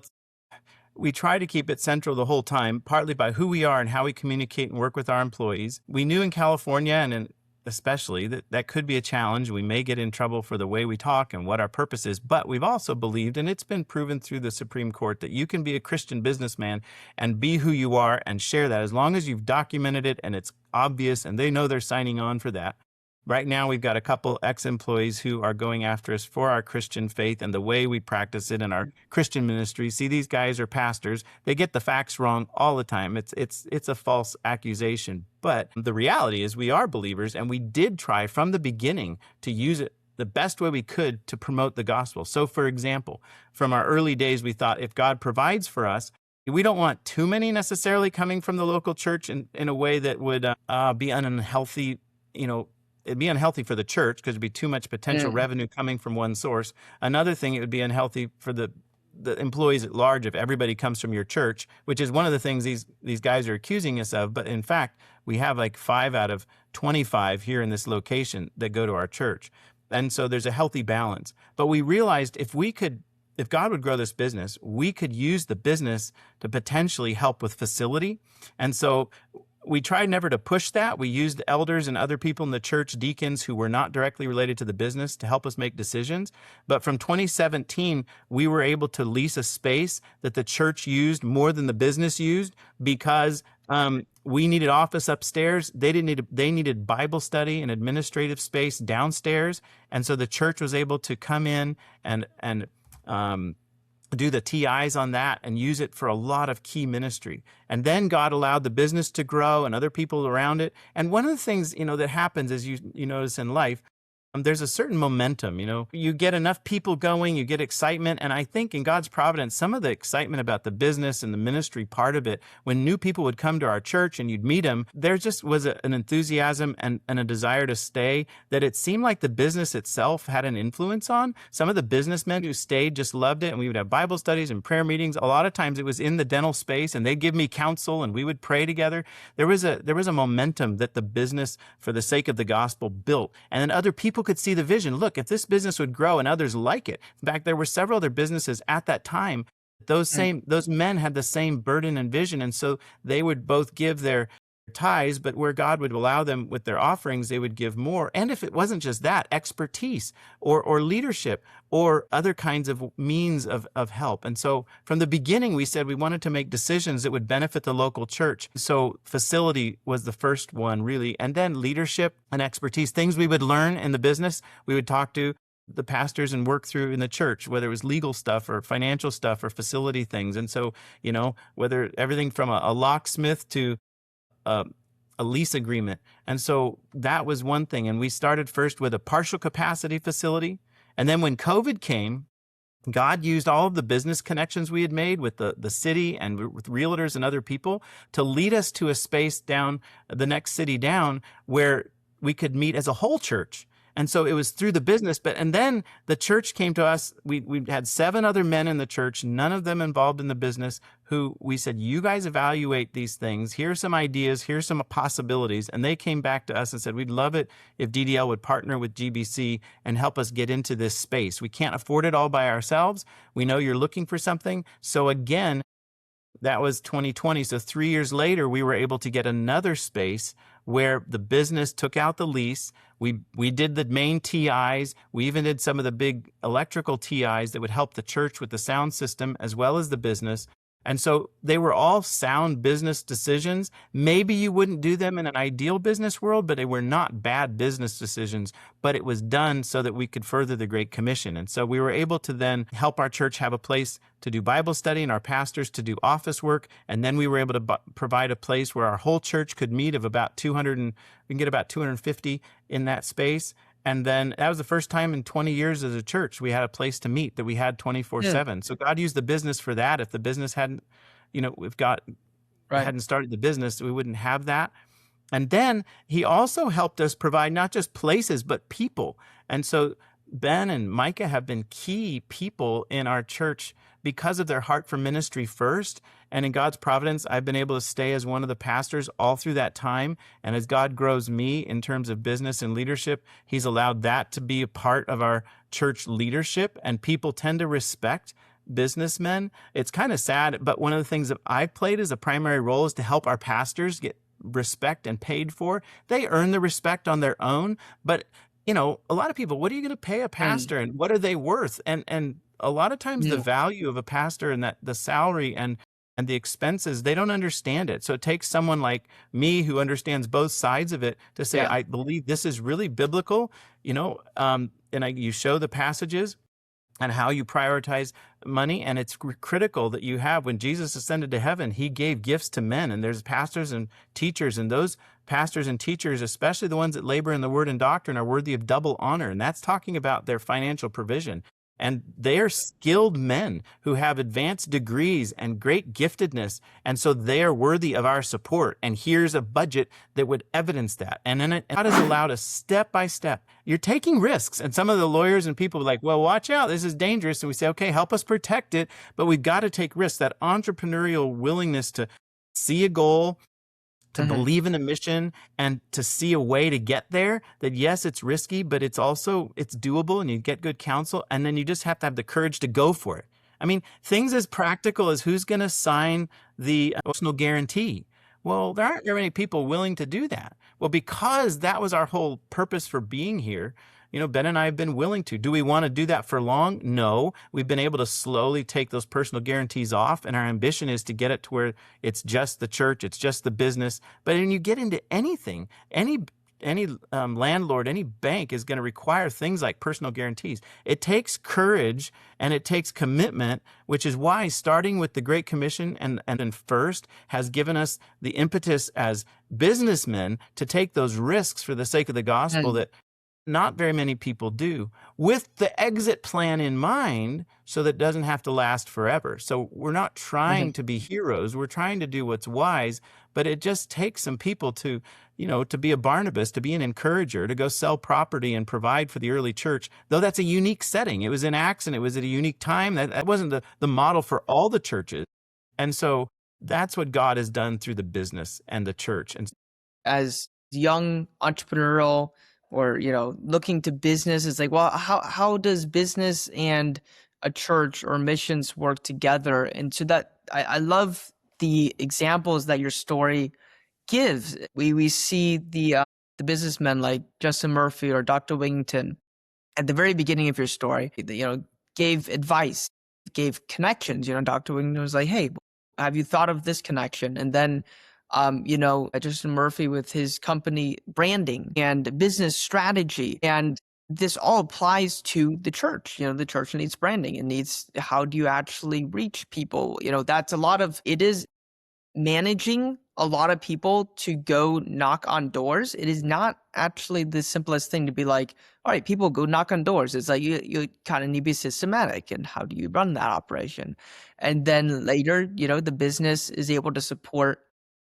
S2: we try to keep it central the whole time, partly by who we are and how we communicate and work with our employees. We knew in California and especially that could be a challenge. We may get in trouble for the way we talk and what our purpose is, but we've also believed, and it's been proven through the Supreme Court, that you can be a Christian businessman and be who you are and share that as long as you've documented it and it's obvious and they know they're signing on for that. Right now, we've got a couple ex-employees who are going after us for our Christian faith and the way we practice it in our Christian ministry. See, these guys are pastors. They get the facts wrong all the time. It's a false accusation. But the reality is we are believers, and we did try from the beginning to use it the best way we could to promote the gospel. So, for example, from our early days, we thought if God provides for us, we don't want too many necessarily coming from the local church in a way that would be unhealthy, it'd be unhealthy for the church because it'd be too much potential revenue coming from one source. Another thing, it would be unhealthy for the employees at large if everybody comes from your church, which is one of the things these guys are accusing us of. But in fact, we have like 5 out of 25 here in this location that go to our church. And so there's a healthy balance. But we realized if God would grow this business, we could use the business to potentially help with facility. And so we tried never to push that. We used elders and other people in the church, deacons who were not directly related to the business to help us make decisions. But from 2017, we were able to lease a space that the church used more than the business used because we needed office upstairs. They needed Bible study and administrative space downstairs. And so the church was able to come in and do the TIs on that and use it for a lot of key ministry. And then God allowed the business to grow and other people around it. And one of the things, that happens as you notice in life, there's a certain momentum, you get enough people going, you get excitement. And I think in God's providence, some of the excitement about the business and the ministry part of it, when new people would come to our church and you'd meet them, there just was an enthusiasm and a desire to stay that it seemed like the business itself had an influence on. Some of the businessmen who stayed just loved it. And we would have Bible studies and prayer meetings. A lot of times it was in the dental space and they'd give me counsel and we would pray together. There was a momentum that the business, for the sake of the gospel, built. And then other people could see the vision. Look, if this business would grow and others like it. In fact, there were several other businesses at that time. Those men had the same burden and vision. And so they would both give their tithes, but where God would allow them with their offerings, they would give more. And if it wasn't just that, expertise or leadership or other kinds of means of help. And so from the beginning, we said we wanted to make decisions that would benefit the local church. So facility was the first one, really. And then leadership and expertise, things we would learn in the business, we would talk to the pastors and work through in the church, whether it was legal stuff or financial stuff or facility things. And so, whether everything from a locksmith to a lease agreement. And so that was one thing. And we started first with a partial capacity facility. And then when COVID came, God used all of the business connections we had made with the city and with realtors and other people to lead us to a space down the next city down where we could meet as a whole church. And so it was through the business, and then the church came to us. We had 7 other men in the church, none of them involved in the business, who we said, you guys evaluate these things. Here's some ideas. Here's some possibilities. And they came back to us and said, we'd love it if DDL would partner with GBC and help us get into this space. We can't afford it all by ourselves. We know you're looking for something. So again, that was 2020. So 3 years later, we were able to get another space where the business took out the lease. We did the main TIs. We even did some of the big electrical TIs that would help the church with the sound system as well as the business. And so they were all sound business decisions. Maybe you wouldn't do them in an ideal business world, but they were not bad business decisions. But it was done so that we could further the Great Commission. And so we were able to then help our church have a place to do Bible study and our pastors to do office work. And then we were able to provide a place where our whole church could meet of about 200, and we can get about 250 in that space. And then that was the first time in 20 years as a church we had a place to meet that we had 24/7. So God used the business for that. If the business hadn't, if God hadn't started the business, we wouldn't have that. And then he also helped us provide not just places, but people. And so Ben and Micah have been key people in our church because of their heart for ministry first. And in God's providence, I've been able to stay as one of the pastors all through that time. And as God grows me in terms of business and leadership, he's allowed that to be a part of our church leadership. And people tend to respect businessmen. It's kind of sad, but one of the things that I've played as a primary role is to help our pastors get respect and paid for. They earn the respect on their own, but a lot of people, what are you going to pay a
S1: Mm,
S2: pastor and what are they worth? And a lot of times the
S1: mm,
S2: value of a pastor and that the salary and the expenses, they don't understand it. So it takes someone like me who understands both sides of it to say,
S1: yeah.
S2: I believe this is really biblical, you show the passages and how you prioritize money. And it's critical that you have, when Jesus ascended to heaven, he gave gifts to men, and there's pastors and teachers, and those pastors and teachers, especially the ones that labor in the word and doctrine, are worthy of double honor. And that's talking about their financial provision. And they are skilled men who have advanced degrees and great giftedness. And so they are worthy of our support. And here's a budget that would evidence that. And then God has allowed us step by step. You're taking risks. And some of the lawyers and people are like, well, watch out. This is dangerous. And we say, okay, help us protect it. But we've got to take risks. That entrepreneurial willingness to see a goal, to
S1: Mhm.
S2: believe in a mission, and to see a way to get there, that yes, it's risky, but it's doable, and you get good counsel. And then you just have to have the courage to go for it. I mean, things as practical as who's going to sign the emotional guarantee. Well, there aren't very many people willing to do that. Well, because that was our whole purpose for being here. Ben and I have been willing to. Do we want to do that for long? No. We've been able to slowly take those personal guarantees off, and our ambition is to get it to where it's just the church, it's just the business. But when you get into anything, any landlord, any bank is going to require things like personal guarantees. It takes courage and it takes commitment, which is why starting with the Great Commission and then first has given us the impetus as businessmen to take those risks for the sake of the gospel
S1: Mm,
S2: that not very many people do, with the exit plan in mind, so that it doesn't have to last forever. So we're not trying
S1: mhm.
S2: to be heroes. We're trying to do what's wise, but it just takes some people to be a Barnabas, to be an encourager, to go sell property and provide for the early church, though that's a unique setting. It was in Acts and it was at a unique time. That wasn't the model for all the churches. And so that's what God has done through the business and the church. And
S1: As young entrepreneurial or looking to business, it's like, well, how does business and a church or missions work together? And so that I love the examples that your story gives. We see the businessmen like Justin Murphy or Dr. Wington at the very beginning of your story, gave advice, gave connections. Dr. Wington was like, hey, have you thought of this connection? And then, Justin Murphy with his company branding and business strategy. And this all applies to the church. The church needs branding. It needs, how do you actually reach people? That's a lot of, it is managing a lot of people to go knock on doors. It is not actually the simplest thing to be like, all right, people go knock on doors. It's like you kind of need to be systematic, and how do you run that operation? And then later, the business is able to support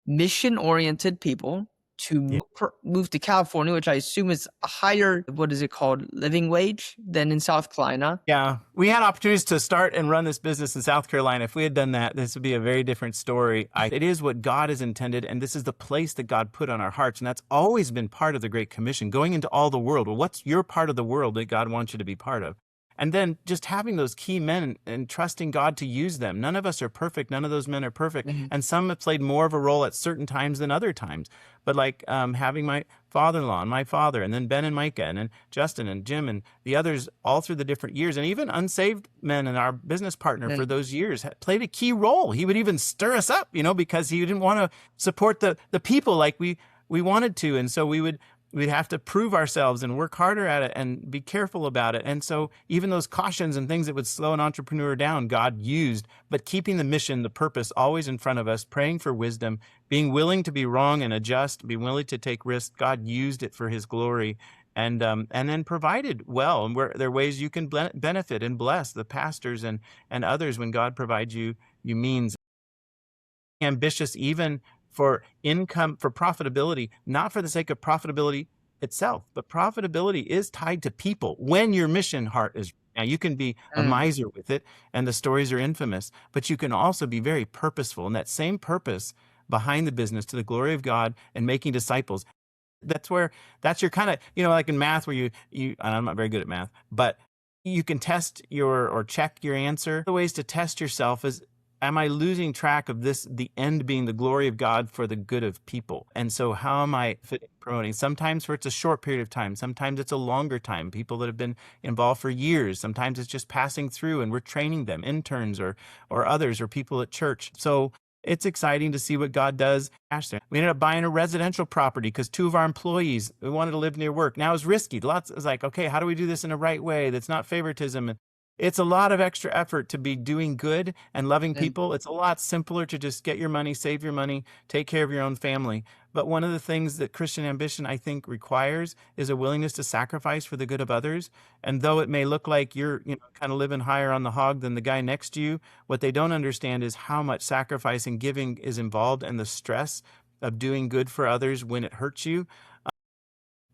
S1: mission-oriented people to move to California, which I assume is a higher, what is it called, living wage than in South Carolina.
S2: yeah, we had opportunities to start and run this business in South Carolina. If we had done that, this would be a very different story. It is what God has intended, and this is the place that God put on our hearts, and that's always been part of the Great Commission, going into all the world. Well, what's your part of the world that God wants you to be part of? And then just having those key men and trusting God to use them. None of us are perfect. None of those men are perfect.
S1: Mhm.
S2: And some have played more of a role at certain times than other times. But like having my father-in-law and my father, and then Ben and Micah, and then Justin and Jim and the others all through the different years, and even unsaved men and our business partner for those years played a key role. He would even stir us up, because he didn't want to support the people like we wanted to. And so we'd have to prove ourselves and work harder at it and be careful about it. And so even those cautions and things that would slow an entrepreneur down, God used, but keeping the mission, the purpose always in front of us, praying for wisdom, being willing to be wrong and adjust, being willing to take risks. God used it for his glory, and then provided well. And where there are ways you can benefit and bless the pastors and others when God provides you means. Ambitious even for income, for profitability, not for the sake of profitability itself, but profitability is tied to people when your mission heart is. Now, you can be a
S1: Mm.
S2: miser with it, and the stories are infamous, but you can also be very purposeful, and that same purpose behind the business to the glory of God and making disciples. That's your kind of, like in math where you, and I'm not very good at math, but you can test or check your answer. The ways to test yourself is, am I losing track of this, the end being the glory of God for the good of people? And so how am I promoting? Sometimes for it's a short period of time. Sometimes it's a longer time. People that have been involved for years. Sometimes it's just passing through and we're training them, interns or others or people at church. So it's exciting to see what God does. We ended up buying a residential property because 2 of our employees, we wanted to live near work. Now it's risky. It's like, okay, how do we do this in a right way that's not favoritism? And it's a lot of extra effort to be doing good and loving
S1: And
S2: people. It's a lot simpler to just get your money, save your money, take care of your own family. But one of the things that Christian ambition, I think, requires is a willingness to sacrifice for the good of others. And though it may look like you're, kind of living higher on the hog than the guy next to you, what they don't understand is how much sacrifice and giving is involved and the stress of doing good for others when it hurts you.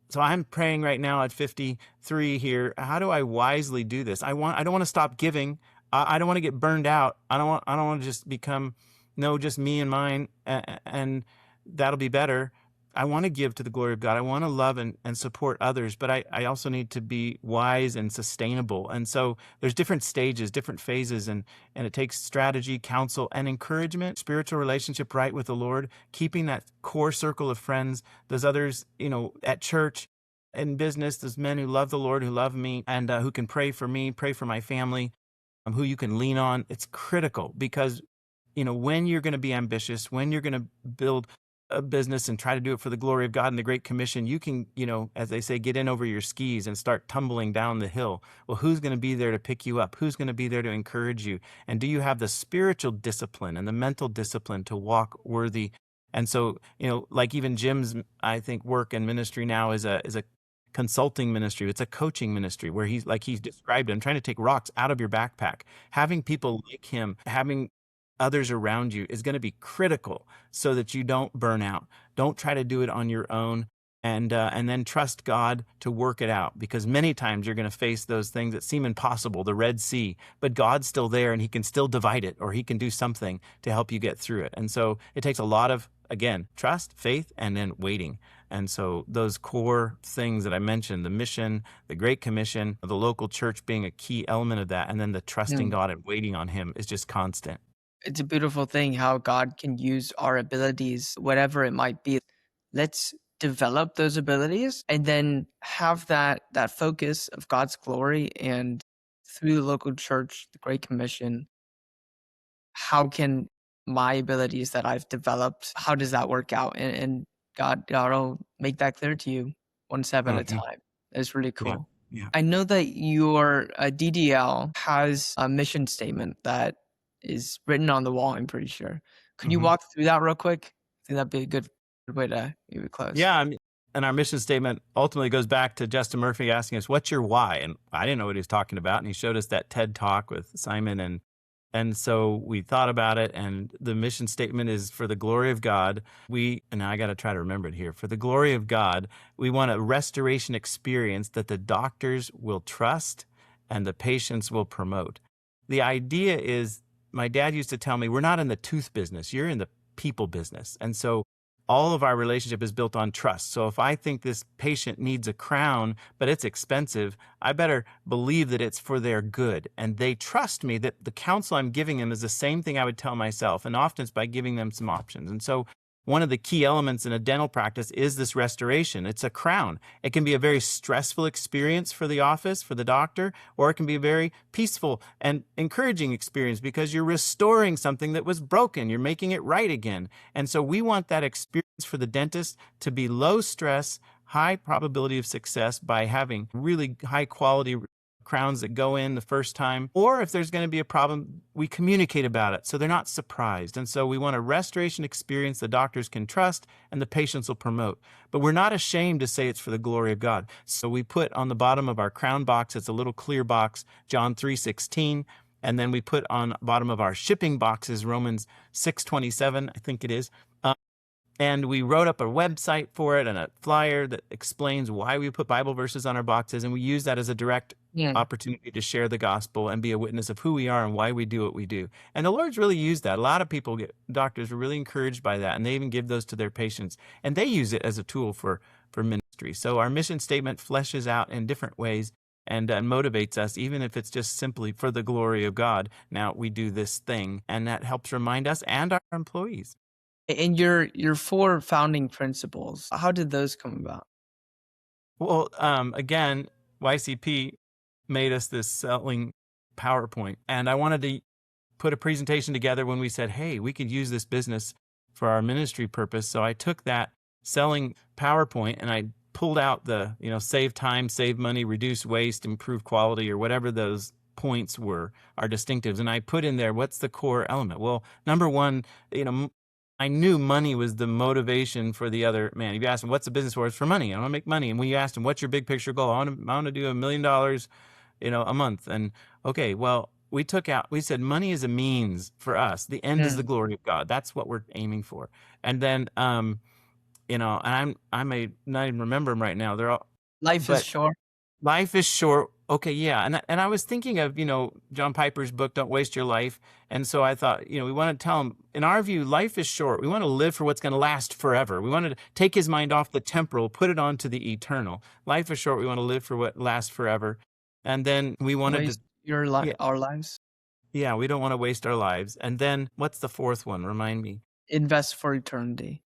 S2: So I'm praying right now at 53 here. How do I wisely do this? I don't want to stop giving. I don't want to get burned out. I don't want to just become, no, just me and mine, and that'll be better. I want to give to the glory of God. I want to love and support others, but I also need to be wise and sustainable. And so there's different stages, different phases, and it takes strategy, counsel, and encouragement, spiritual relationship right with the Lord, keeping that core circle of friends, those others, at church, in business, those men who love the Lord, who love me, and who can pray for me, pray for my family, who you can lean on. It's critical because, when you're going to be ambitious, when you're going to build a business and try to do it for the glory of God and the Great Commission, you can, as they say, get in over your skis and start tumbling down the hill. Well, who's going to be there to pick you up? Who's going to be there to encourage you? And do you have the spiritual discipline and the mental discipline to walk worthy? And so, like even Jim's, I think, work and ministry now is a consulting ministry. It's a coaching ministry where he's described it. I'm trying to take rocks out of your backpack. Having people like him, having others around you is going to be critical so that you don't burn out. Don't try to do it on your own, and then trust God to work it out, because many times you're going to face those things that seem impossible, the Red Sea, but God's still there and he can still divide it, or he can do something to help you get through it. And so it takes a lot of, again, trust, faith, and then waiting. And so those core things that I mentioned, the mission, the Great Commission, the local church being a key element of that, and then the trusting God and waiting on him is just constant.
S1: it's a beautiful thing how God can use our abilities, whatever it might be. Let's develop those abilities and then have that focus of God's glory, and through the local church, the Great Commission, how can my abilities that I've developed, how does that work out? And God will make that clear to you one step at a time. It's really cool.
S2: Yeah.
S1: I know that your DDL has a mission statement that is written on the wall, I'm pretty sure. Could you walk through that real quick? I think that'd be a good way to maybe close.
S2: Yeah, and our mission statement ultimately goes back to Justin Murphy asking us, "What's your why?" And I didn't know what he was talking about, and he showed us that TED Talk with Simon, and so we thought about it, and the mission statement is for the glory of God. And I got to try to remember it here. For the glory of God, we want a restoration experience that the doctors will trust and the patients will promote. The idea is, my dad used to tell me, we're not in the tooth business, you're in the people business. And so all of our relationship is built on trust. So if I think this patient needs a crown, but it's expensive, I better believe that it's for their good. And they trust me that the counsel I'm giving them is the same thing I would tell myself. And often it's by giving them some options. And so one of the key elements in a dental practice is this restoration. It's a crown. It can be a very stressful experience for the office, for the doctor, or it can be a very peaceful and encouraging experience because you're restoring something that was broken. You're making it right again. And so we want that experience for the dentist to be low stress, high probability of success by having really high quality crowns that go in the first time, or if there's going to be a problem, we communicate about it so they're not surprised. And so we want a restoration experience the doctors can trust and the patients will promote. But we're not ashamed to say it's for the glory of God. So we put on the bottom of our crown box, it's a little clear box, John 3:16. And then we put on bottom of our shipping boxes, Romans 6:27, I think it is. And we wrote up a website for it and a flyer that explains why we put Bible verses on our boxes. And we use that as a direct opportunity to share the gospel and be a witness of who we are and why we do what we do. And the Lord's really used that. A lot of doctors are really encouraged by that. And they even give those to their patients. And they use it as a tool for ministry. So our mission statement fleshes out in different ways and motivates us, even if it's just simply for the glory of God. Now we do this thing, and that helps remind us and our employees.
S1: And your 4 founding principles, how did those come about?
S2: Well, again, YCP made us this selling PowerPoint, and I wanted to put a presentation together when we said, hey, we could use this business for our ministry purpose. So I took that selling PowerPoint and I pulled out the, save time, save money, reduce waste, improve quality, or whatever those points were, our distinctives. And I put in there, what's the core element? Well, number one, I knew money was the motivation for the other man. If you asked him, what's the business for? It's for money. I want to make money. And when you asked him, what's your big picture goal? I want to do $1 million, a month. And okay, well, we said money is a means for us. The end is the glory of God. That's what we're aiming for. And then, and I may not even remember them right now. They're all
S1: Life is short.
S2: Life is short. Okay, yeah. And I was thinking of, John Piper's book, Don't Waste Your Life. And so I thought, we want to tell him, in our view, life is short. We want to live for what's going to last forever. We wanted to take his mind off the temporal, put it onto the eternal. Life is short. We want to live for what lasts forever. And then we wanted
S1: Waste
S2: to...
S1: our lives.
S2: Yeah, we don't want to waste our lives. And then what's the 4th one? Remind me.
S1: Invest for eternity.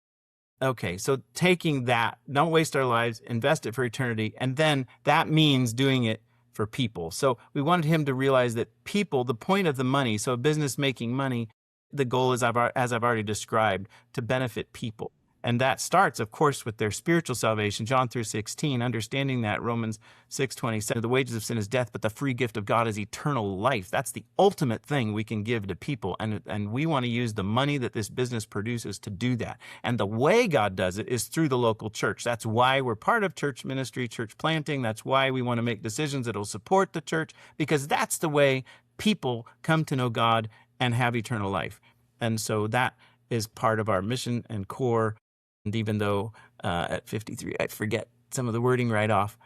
S2: Okay, so taking that, don't waste our lives, invest it for eternity, and then that means doing it for people. So we wanted him to realize that people, the point of the money, so a business making money, the goal is, as I've already described, to benefit people. And that starts, of course, with their spiritual salvation, John 3:16, understanding that, Romans 6:27, the wages of sin is death, but the free gift of God is eternal life. That's the ultimate thing we can give to people. And we want to use the money that this business produces to do that. And the way God does it is through the local church. That's why we're part of church ministry, church planting. That's why we want to make decisions that will support the church, because that's the way people come to know God and have eternal life. And so that is part of our mission and core. And even though at 53, I forget some of the wording right off,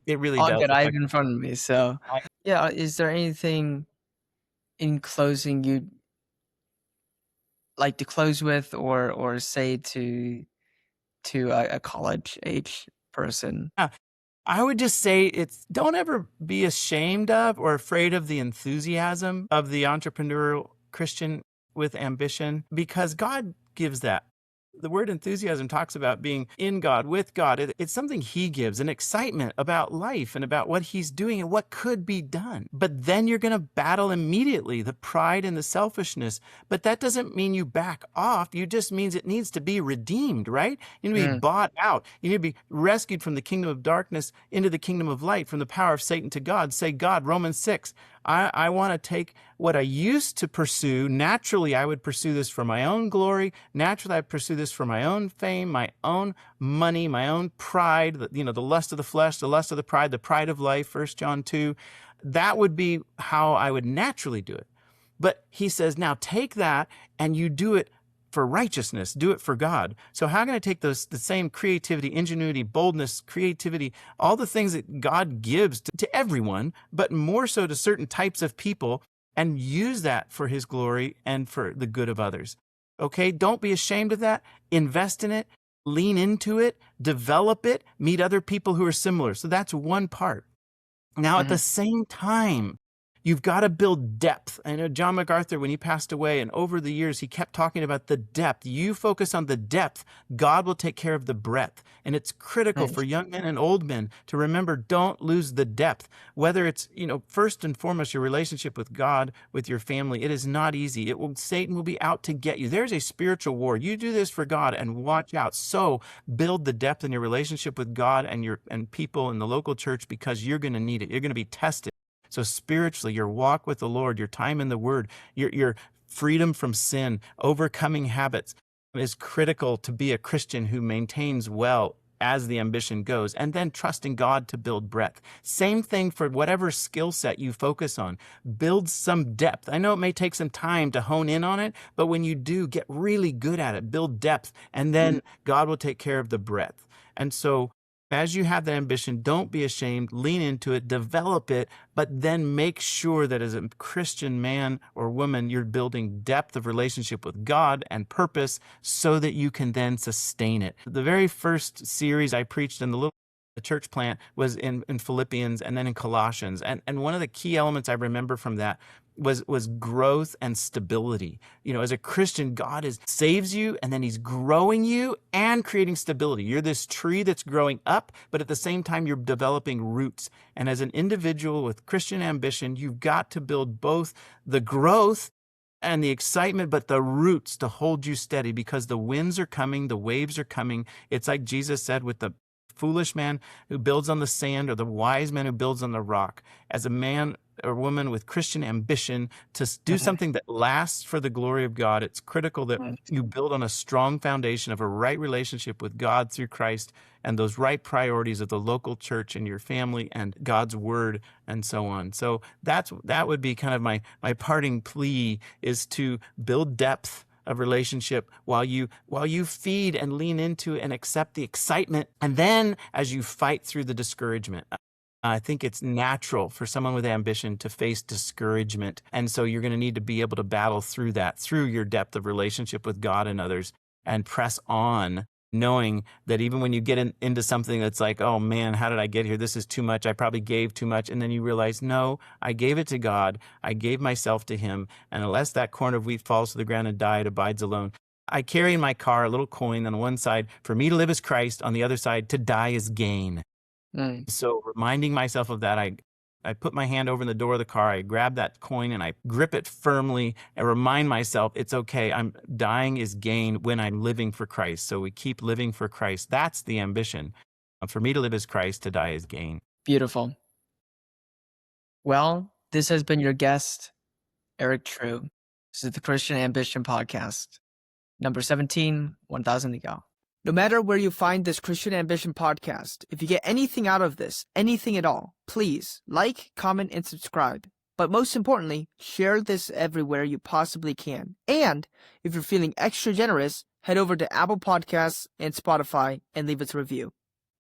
S2: it really does.
S1: All good. I have it in front of me. So, yeah, is there anything in closing you'd like to close with, or say to a college age person?
S2: I would just say don't ever be ashamed of or afraid of the enthusiasm of the entrepreneurial Christian with ambition, because God gives that. The word enthusiasm talks about being in God, with God. It's something he gives, an excitement about life and about what he's doing and what could be done. But then you're going to battle immediately the pride and the selfishness. But that doesn't mean you back off. You just means it needs to be redeemed, right? You need to be bought out. You need to be rescued from the kingdom of darkness into the kingdom of light, from the power of Satan to God. Say, God, Romans 6, I want to take what I used to pursue. Naturally, I would pursue this for my own glory. Naturally, I pursue this for my own fame, my own money, my own pride, the lust of the flesh, the lust of the pride of life, 1 John 2. That would be how I would naturally do it. But he says, now take that and you do it for righteousness, do it for God. So how can I take the same creativity, ingenuity, boldness, creativity, all the things that God gives to everyone, but more so to certain types of people, and use that for his glory and for the good of others? Okay, don't be ashamed of that. Invest in it, lean into it, develop it, meet other people who are similar. So that's one part. Now, at the same time, you've got to build depth. I know John MacArthur, when he passed away, and over the years, he kept talking about the depth. You focus on the depth, God will take care of the breadth. And it's critical for young men and old men to remember, don't lose the depth. Whether it's, first and foremost, your relationship with God, with your family, it is not easy. Satan will be out to get you. There's a spiritual war. You do this for God, and watch out. So build the depth in your relationship with God and people in the local church, because you're going to need it. You're going to be tested. So spiritually, your walk with the Lord, your time in the Word, your freedom from sin, overcoming habits is critical to be a Christian who maintains well as the ambition goes, and then trusting God to build breadth. Same thing for whatever skill set you focus on. Build some depth. I know it may take some time to hone in on it, but when you do, get really good at it. Build depth, and then God will take care of the breadth. And so as you have that ambition, don't be ashamed, lean into it, develop it, but then make sure that as a Christian man or woman, you're building depth of relationship with God and purpose so that you can then sustain it. The very first series I preached in the little the church plant was in Philippians and then in Colossians. And one of the key elements I remember from that was growth and stability. As a Christian, God saves you, and then he's growing you and creating stability. You're this tree that's growing up, but at the same time, you're developing roots. And as an individual with Christian ambition, you've got to build both the growth and the excitement, but the roots to hold you steady, because the winds are coming, the waves are coming. It's like Jesus said, with the foolish man who builds on the sand or the wise man who builds on the rock. As a man or woman with Christian ambition to do something that lasts for the glory of God, it's critical that you build on a strong foundation of a right relationship with God through Christ and those right priorities of the local church and your family and God's word and so on. So that would be kind of my parting plea, is to build depth of relationship while you feed and lean into and accept the excitement. And then as you fight through the discouragement, I think it's natural for someone with ambition to face discouragement. And so you're going to need to be able to battle through that, through your depth of relationship with God and others, and press on, knowing that even when you get into something that's like, oh man, how did I get here? This is too much. I probably gave too much. And then you realize, no, I gave it to God. I gave myself to him. And unless that corn of wheat falls to the ground and die, it abides alone. I carry in my car a little coin on one side, for me to live as Christ, on the other side, to die is gain. So reminding myself of that, I put my hand over in the door of the car, I grab that coin and I grip it firmly and remind myself it's okay. Dying is gain when I'm living for Christ. So we keep living for Christ. That's the ambition. For me to live as Christ, to die is gain.
S1: Beautiful. Well, this has been your guest, Eric True. This is the Christian Ambition Podcast, number 17, 1,000 to go. No matter where you find this Christian Ambition Podcast, if you get anything out of this, anything at all, please like, comment, and subscribe. But most importantly, share this everywhere you possibly can. And if you're feeling extra generous, head over to Apple Podcasts and Spotify and leave us a review.